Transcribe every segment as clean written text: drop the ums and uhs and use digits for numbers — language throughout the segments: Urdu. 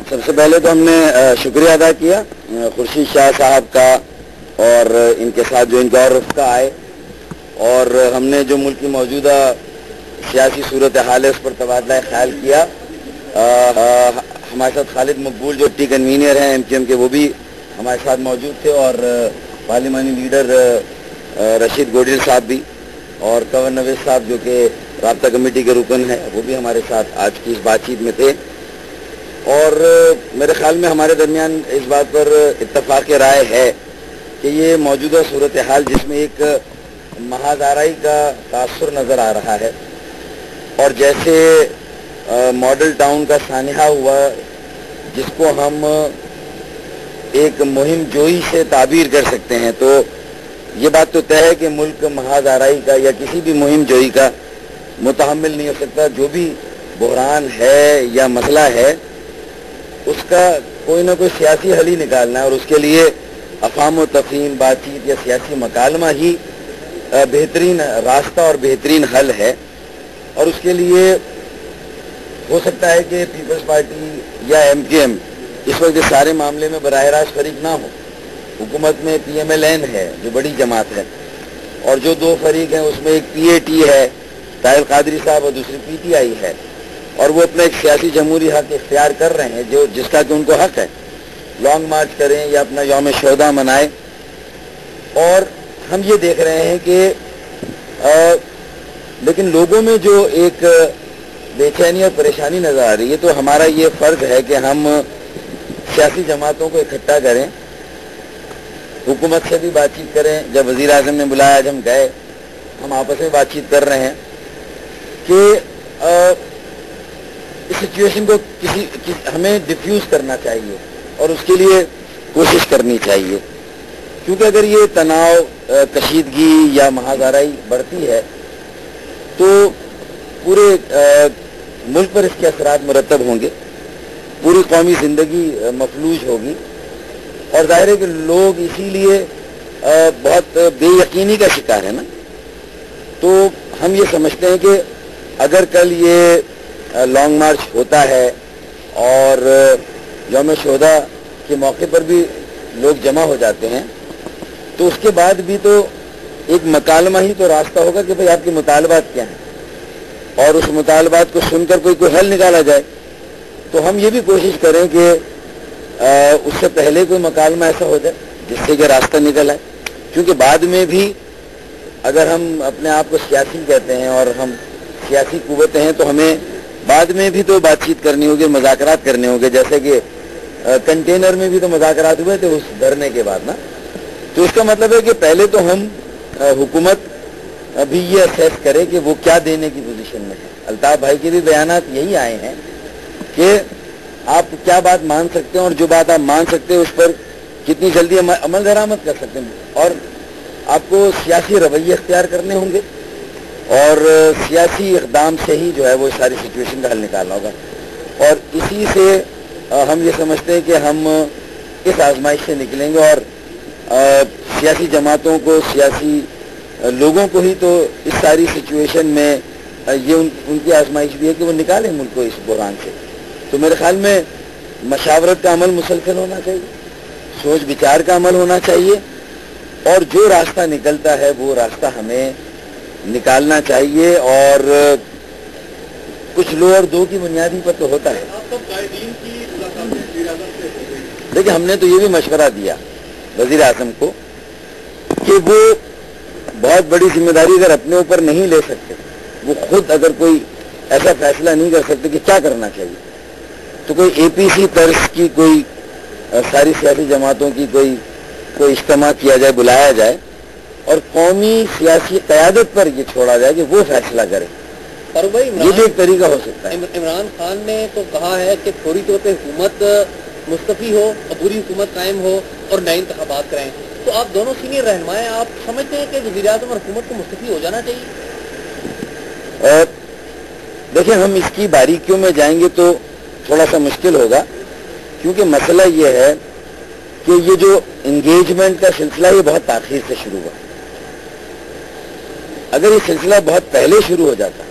سب سے پہلے تو ہم نے شکریہ ادا کیا خورشید شاہ صاحب کا اور ان کے ساتھ جو ان کا اور رفقا آئے، اور ہم نے جو ملک کی موجودہ سیاسی صورتحال ہے اس پر تبادلہ خیال کیا۔ ہمارے ساتھ خالد مقبول جو ٹی کنوینئر ہیں ایم کیو ایم کے، وہ بھی ہمارے ساتھ موجود تھے، اور پارلیمانی لیڈر رشید گوڈیل صاحب بھی، اور کنور نویز صاحب جو کہ رابطہ کمیٹی کے رکن ہیں، وہ بھی ہمارے ساتھ آج کی اس بات چیت میں تھے۔ اور میرے خیال میں ہمارے درمیان اس بات پر اتفاق رائے ہے کہ یہ موجودہ صورتحال جس میں ایک محاذ آرائی کا تاثر نظر آ رہا ہے، اور جیسے ماڈل ٹاؤن کا سانحہ ہوا جس کو ہم ایک مہم جوئی سے تعبیر کر سکتے ہیں، تو یہ بات تو طے ہے کہ ملک محاذ آرائی کا یا کسی بھی مہم جوئی کا متحمل نہیں ہو سکتا۔ جو بھی بحران ہے یا مسئلہ ہے اس کا کوئی نہ کوئی سیاسی حل ہی نکالنا ہے، اور اس کے لیے افہام و تفہیم، بات چیت یا سیاسی مکالمہ ہی بہترین راستہ اور بہترین حل ہے۔ اور اس کے لیے ہو سکتا ہے کہ پیپلز پارٹی یا ایم کیو ایم اس وقت اس سارے معاملے میں براہ راست فریق نہ ہو۔ حکومت میں پی ایم ایل این ہے جو بڑی جماعت ہے، اور جو دو فریق ہیں اس میں ایک پی اے ٹی ہے طاہر قادری صاحب اور دوسری پی ٹی آئی ہے، اور وہ اپنا ایک سیاسی جمہوری حق اختیار کر رہے ہیں جس کا کہ ان کو حق ہے، لانگ مارچ کریں یا اپنا یوم شہداء منائیں۔ اور ہم یہ دیکھ رہے ہیں کہ لیکن لوگوں میں جو ایک بے چینی اور پریشانی نظر آ رہی ہے، تو ہمارا یہ فرض ہے کہ ہم سیاسی جماعتوں کو اکٹھا کریں، حکومت سے بھی بات چیت کریں۔ جب وزیر اعظم نے بلایا، آج ہم گئے، ہم آپس میں بات چیت کر رہے ہیں کہ اس سچویشن کو ہمیں ڈیفیوز کرنا چاہیے اور اس کے لیے کوشش کرنی چاہیے، کیونکہ اگر یہ تناؤ، کشیدگی یا محاذ آرائی بڑھتی ہے تو پورے ملک پر اس کے اثرات مرتب ہوں گے، پوری قومی زندگی مفلوج ہوگی، اور ظاہر ہے کہ لوگ اسی لیے بہت بے یقینی کا شکار ہے نا۔ تو ہم یہ سمجھتے ہیں کہ اگر کل یہ لانگ مارچ ہوتا ہے اور یوم شہداء کے موقع پر بھی لوگ جمع ہو جاتے ہیں، تو اس کے بعد بھی تو ایک مکالمہ ہی تو راستہ ہوگا کہ بھئی آپ کے مطالبات کیا ہیں، اور اس مطالبات کو سن کر کوئی حل نکالا جائے۔ تو ہم یہ بھی کوشش کریں کہ اس سے پہلے کوئی مکالمہ ایسا ہو جائے جس سے کہ راستہ نکل آئے، کیونکہ بعد میں بھی اگر ہم اپنے آپ کو سیاسی کہتے ہیں اور ہم سیاسی قوتیں ہیں تو ہمیں بعد میں بھی تو بات چیت کرنی ہوگی، مذاکرات کرنے ہوں گے، جیسے کہ کنٹینر میں بھی تو مذاکرات ہوئے تھے اس دھرنے کے بعد نا۔ تو اس کا مطلب ہے کہ پہلے تو ہم حکومت ابھی یہ اسیس کرے کہ وہ کیا دینے کی پوزیشن میں ہے۔ الطاف بھائی کے بھی بیانات یہی آئے ہیں کہ آپ کیا بات مان سکتے ہیں، اور جو بات آپ مان سکتے ہیں اس پر کتنی جلدی عمل درآمد کر سکتے ہیں، اور آپ کو سیاسی رویے اختیار کرنے ہوں گے، اور سیاسی اقدام سے ہی جو ہے وہ ساری سچویشن کا حل نکالنا ہوگا۔ اور اسی سے ہم یہ سمجھتے ہیں کہ ہم اس آزمائش سے نکلیں گے، اور سیاسی جماعتوں کو، سیاسی لوگوں کو ہی تو اس ساری سچویشن میں یہ ان کی آزمائش بھی ہے کہ وہ نکالیں ملک کو اس بحران سے۔ تو میرے خیال میں مشاورت کا عمل مسلسل ہونا چاہیے، سوچ بچار کا عمل ہونا چاہیے، اور جو راستہ نکلتا ہے وہ راستہ ہمیں نکالنا چاہیے، اور کچھ لو اور دو کی بنیادی پر تو ہوتا ہے۔ دیکھیں، ہم نے تو یہ بھی مشورہ دیا وزیر اعظم کو کہ وہ بہت بڑی ذمہ داری اگر اپنے اوپر نہیں لے سکتے، وہ خود اگر کوئی ایسا فیصلہ نہیں کر سکتے کہ کیا کرنا چاہیے، تو کوئی اے پی سی طرز کی کوئی ساری سیاسی جماعتوں کی کوئی اجتماع کیا جائے، بلایا جائے، اور قومی سیاسی قیادت پر یہ چھوڑا جائے کہ وہ فیصلہ کرے۔ اور بھائی یہ بھی ایک طریقہ ہو سکتا ہے۔ عمران خان نے تو کہا ہے کہ فوری طور پہ حکومت مستعفی ہو، عبوری حکومت قائم ہو اور نئے انتخابات کرائیں، تو آپ دونوں سینئر رہنمائیں، آپ سمجھتے ہیں کہ وزیر اعظم اور حکومت کو مستعفی ہو جانا چاہیے؟ دیکھیں، ہم اس کی باریکیوں میں جائیں گے تو تھوڑا سا مشکل ہوگا، کیونکہ مسئلہ یہ ہے کہ یہ جو انگیجمنٹ کا سلسلہ یہ بہت تاخیر سے شروع ہوا۔ اگر یہ سلسلہ بہت پہلے شروع ہو جاتا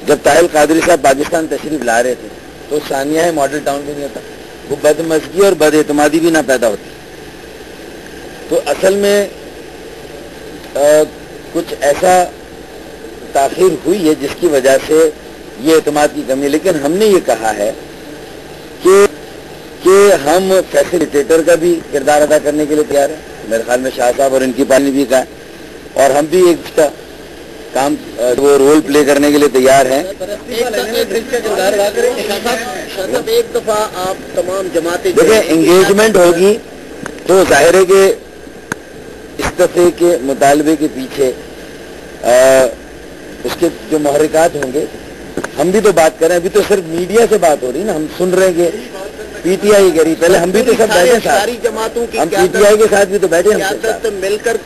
جب طاہر قادری صاحب پاکستان تشریف لا رہے تھے تو ثانیہ ماڈل ٹاؤن بھی نہیں ہوتا، وہ بدمزگی اور بد اعتمادی بھی نہ پیدا ہوتی. تو اصل میں کچھ ایسا تاخیر ہوئی ہے جس کی وجہ سے یہ اعتماد کی کمی ہے. لیکن ہم نے یہ کہا ہے کہ ہم فیسیلیٹیٹر کا بھی کردار ادا کرنے کے لیے تیار ہیں. میرے خیال میں شاہ صاحب اور ان کی پارٹی بھی کہا ہے، اور ہم بھی ایک کام وہ رول پلے کرنے کے لیے تیار ہیں. ایک دفعہ آپ تمام جماعتیں دیکھیں انگیجمنٹ ہوگی تو ظاہر ہے کہ استعفے کے مطالبے کے پیچھے اس کے جو محرکات ہوں گے، ہم بھی تو بات کر رہے ہیں. ابھی تو صرف میڈیا سے بات ہو رہی ہے نا، ہم سن رہے ہیں کہ پی ٹی آئی کری، پہلے ہم بھی تو سب بیٹھے ساتھ، ساری جماعتوں کی ہم پی ٹی آئی کے ساتھ بھی تو بیٹھے ہیں. مل کر